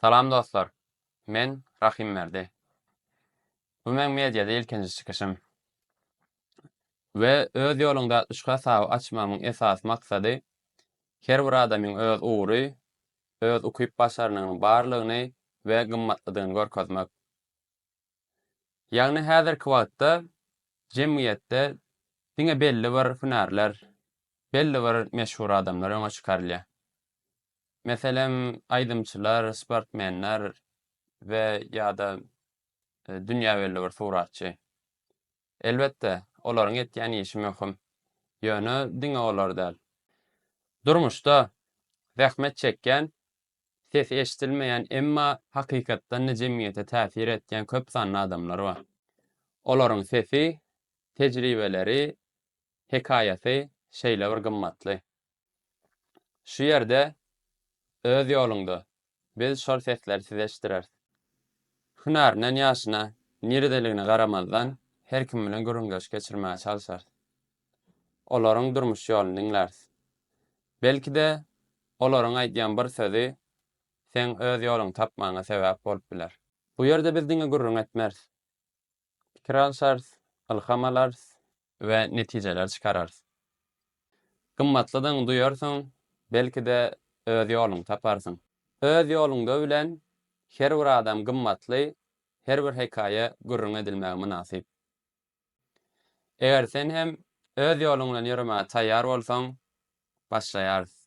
Salam dostlar. Men Rahim Merdi. Bu men mediada ilkinji çykyşym. We öz ýolunda uşga saw açmamyň esas maksady her bir adamyň öz ugury, öz ukyp başarynyň barlygyny we gymmatlydygyny görkezmek. Ýagny häzirki wagtda jemgyýetde diňe belli bir hünärler, belli bir meşhur adamlar öňe çykarylýar. Meselem aýdymçylar, sportmenler we ýa-da dünýä belli bir suratçy. Elbetde, olaryň etýän işi möhüm. Ýöne diňe olar däl. Durmuşda zähmet çekýän, sesi eşdilmeýän emma hakykatdan jemgyýete täsir etýän köp sanly adamlar bar. Olaryň sesi, tejribeleri, hekaýasy şeýle bir gymmatly. Şu ýerde öz ýolunda biz şol sesleri size eşdirer. Hünärine, ýaşyna, niredeligine garamazdan her kim bilen görüngeç geçirmäge çalşar. Olaryň durmuş ýolyny diňlär. Belki de olaryň aýdýan bir sözi sen öz ýoluňy tapmaňa sebäp bolup biler. Bu ýerde biz diňe gurrun etmez. Pikir alşarys, ilham alarys we netijeler çykararys. Gymmatlydygyny duýarsyň, belki de öz ýoluňy taparsyň. Öz ýoluňda bilen her bir adam gymmatly, her bir hekaýe gurrun edilmäge münasip. Eger sen hem öz ýoluň bilen ýürümäge taýýar bolsaň, başlaýarys.